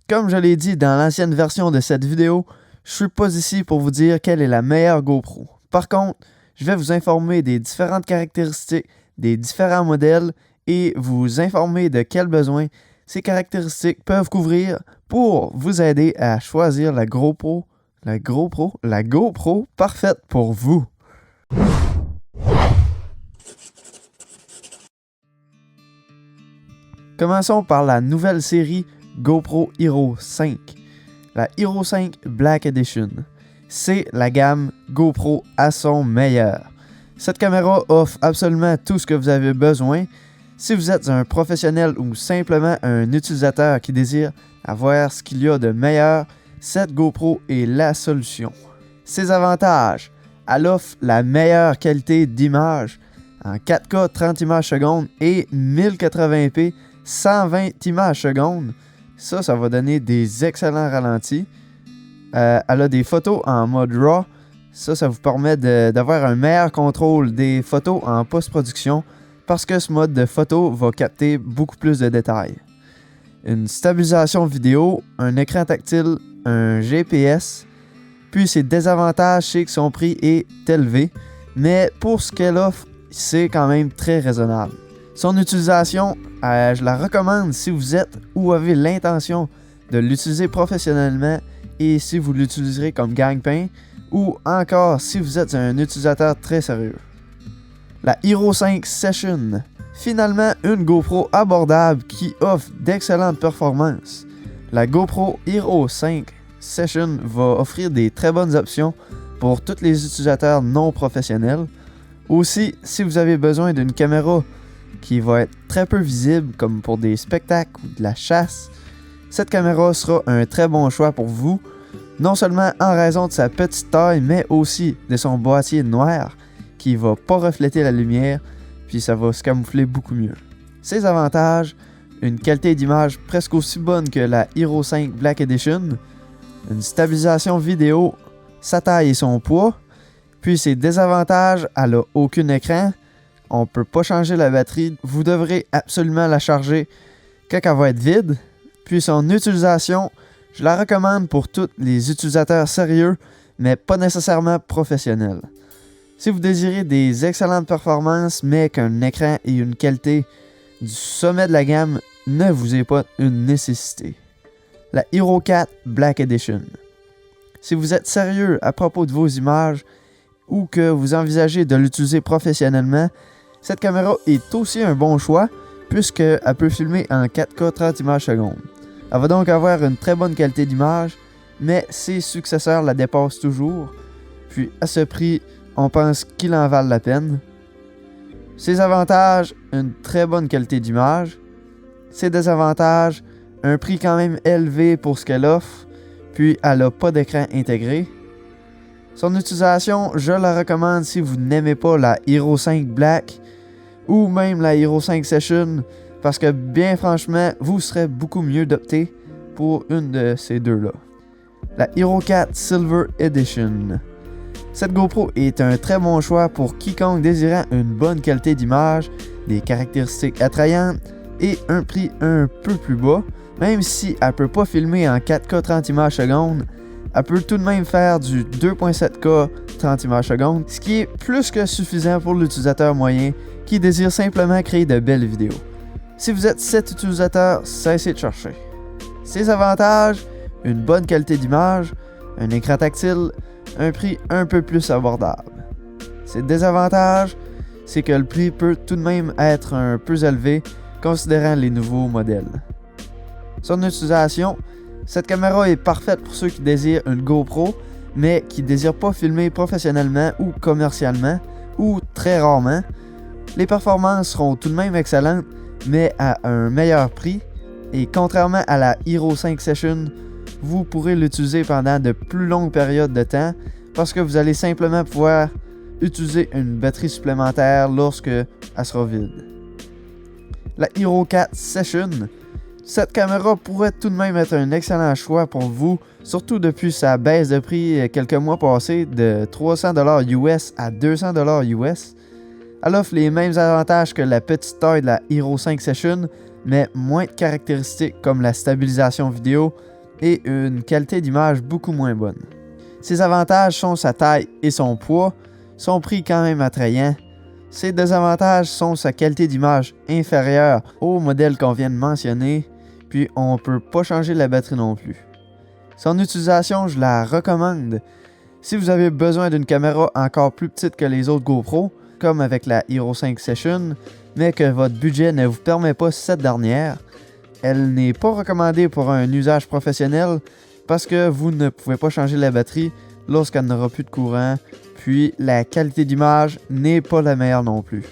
Comme je l'ai dit dans l'ancienne version de cette vidéo, je suis pas ici pour vous dire quelle est la meilleure GoPro. Par contre, je vais vous informer des différentes caractéristiques des différents modèles et vous informer de quels besoins ces caractéristiques peuvent couvrir pour vous aider à choisir la GoPro parfaite pour vous. Commençons par la nouvelle série GoPro Hero 5. La Hero 5 Black Edition. C'est la gamme GoPro à son meilleur. Cette caméra offre absolument tout ce que vous avez besoin. Si vous êtes un professionnel ou simplement un utilisateur qui désire avoir ce qu'il y a de meilleur, cette GoPro est la solution. Ses avantages: elle offre la meilleure qualité d'image en 4K 30 images secondes et 1080p 120 images secondes. Ça va donner des excellents ralentis. Elle a des photos en mode RAW. Ça vous permet d'avoir un meilleur contrôle des photos en post-production parce que ce mode de photo va capter beaucoup plus de détails. Une stabilisation vidéo, un écran tactile, un GPS. Puis ses désavantages, c'est que son prix est élevé, mais pour ce qu'elle offre, c'est quand même très raisonnable. Son utilisation, je la recommande si vous êtes ou avez l'intention de l'utiliser professionnellement et si vous l'utiliserez comme gagne-pain, ou encore si vous êtes un utilisateur très sérieux. La Hero 5 Session. Finalement, une GoPro abordable qui offre d'excellentes performances. La GoPro Hero 5 Session va offrir des très bonnes options pour tous les utilisateurs non professionnels. Aussi, si vous avez besoin d'une caméra qui va être très peu visible, comme pour des spectacles ou de la chasse, cette caméra sera un très bon choix pour vous, non seulement en raison de sa petite taille, mais aussi de son boîtier noir qui va pas refléter la lumière, puis ça va se camoufler beaucoup mieux. Ses avantages: une qualité d'image presque aussi bonne que la Hero 5 Black Edition, une stabilisation vidéo, sa taille et son poids, puis ses désavantages: elle a aucun écran, on peut pas changer la batterie, vous devrez absolument la charger quand elle va être vide, puis son utilisation, je la recommande pour tous les utilisateurs sérieux, mais pas nécessairement professionnels. Si vous désirez des excellentes performances, mais qu'un écran et une qualité du sommet de la gamme ne vous est pas une nécessité. La Hero 4 Black Edition. Si vous êtes sérieux à propos de vos images ou que vous envisagez de l'utiliser professionnellement, cette caméra est aussi un bon choix puisqu'elle peut filmer en 4K 30 images secondes. Elle va donc avoir une très bonne qualité d'image, mais ses successeurs la dépassent toujours. Puis à ce prix, on pense qu'il en valent la peine. Ses avantages: une très bonne qualité d'image. Ses désavantages: un prix quand même élevé pour ce qu'elle offre, puis elle n'a pas d'écran intégré. Son utilisation, je la recommande si vous n'aimez pas la Hero 5 Black ou même la Hero 5 Session, parce que bien franchement, vous serez beaucoup mieux d'opter pour une de ces deux-là. La Hero 4 Silver Edition. Cette GoPro est un très bon choix pour quiconque désirant une bonne qualité d'image, des caractéristiques attrayantes et un prix un peu plus bas. Même si elle ne peut pas filmer en 4K 30 images secondes, elle peut tout de même faire du 2.7K 30 images secondes, ce qui est plus que suffisant pour l'utilisateur moyen qui désire simplement créer de belles vidéos. Si vous êtes cet utilisateur, cessez de chercher. Ses avantages: une bonne qualité d'image, un écran tactile, un prix un peu plus abordable. Ses désavantages, c'est que le prix peut tout de même être un peu élevé considérant les nouveaux modèles. Son utilisation: cette caméra est parfaite pour ceux qui désirent une GoPro, mais qui ne désirent pas filmer professionnellement ou commercialement, ou très rarement. Les performances seront tout de même excellentes, mais à un meilleur prix, et contrairement à la Hero 5 Session, vous pourrez l'utiliser pendant de plus longues périodes de temps parce que vous allez simplement pouvoir utiliser une batterie supplémentaire lorsque elle sera vide. La Hero 4 Session. Cette caméra pourrait tout de même être un excellent choix pour vous, surtout depuis sa baisse de prix quelques mois passés de 300$ US à 200$ US. Elle offre les mêmes avantages que la petite taille de la Hero 5 Session, mais moins de caractéristiques comme la stabilisation vidéo, et une qualité d'image beaucoup moins bonne. Ses avantages sont sa taille et son poids, son prix quand même attrayant. Ses désavantages sont sa qualité d'image inférieure au modèle qu'on vient de mentionner, puis on ne peut pas changer la batterie non plus. Son utilisation, je la recommande. Si vous avez besoin d'une caméra encore plus petite que les autres GoPro, comme avec la Hero 5 Session, mais que votre budget ne vous permet pas cette dernière, elle n'est pas recommandée pour un usage professionnel parce que vous ne pouvez pas changer la batterie lorsqu'elle n'aura plus de courant, puis la qualité d'image n'est pas la meilleure non plus.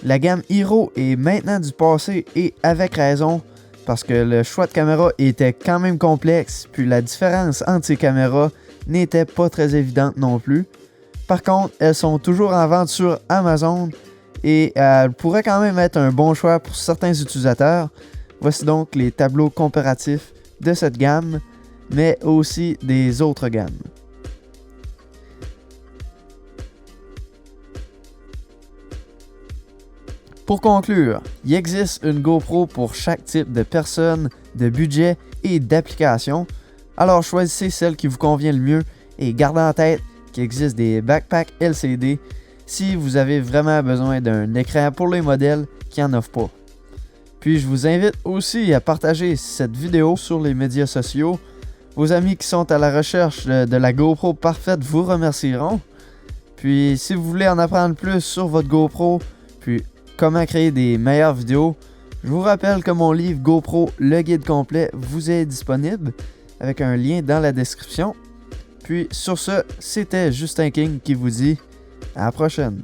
La gamme Hero est maintenant du passé et avec raison, parce que le choix de caméra était quand même complexe, puis la différence entre ces caméras n'était pas très évidente non plus. Par contre, elles sont toujours en vente sur Amazon et elles pourraient quand même être un bon choix pour certains utilisateurs. Voici donc les tableaux comparatifs de cette gamme, mais aussi des autres gammes. Pour conclure, il existe une GoPro pour chaque type de personne, de budget et d'application. Alors choisissez celle qui vous convient le mieux et gardez en tête qu'il existe des backpacks LCD si vous avez vraiment besoin d'un écran pour les modèles qui n'en offrent pas. Puis je vous invite aussi à partager cette vidéo sur les médias sociaux. Vos amis qui sont à la recherche de la GoPro parfaite vous remercieront. Puis si vous voulez en apprendre plus sur votre GoPro, puis comment créer des meilleures vidéos, je vous rappelle que mon livre GoPro, le guide complet, vous est disponible avec un lien dans la description. Puis sur ce, c'était Justin King qui vous dit à la prochaine.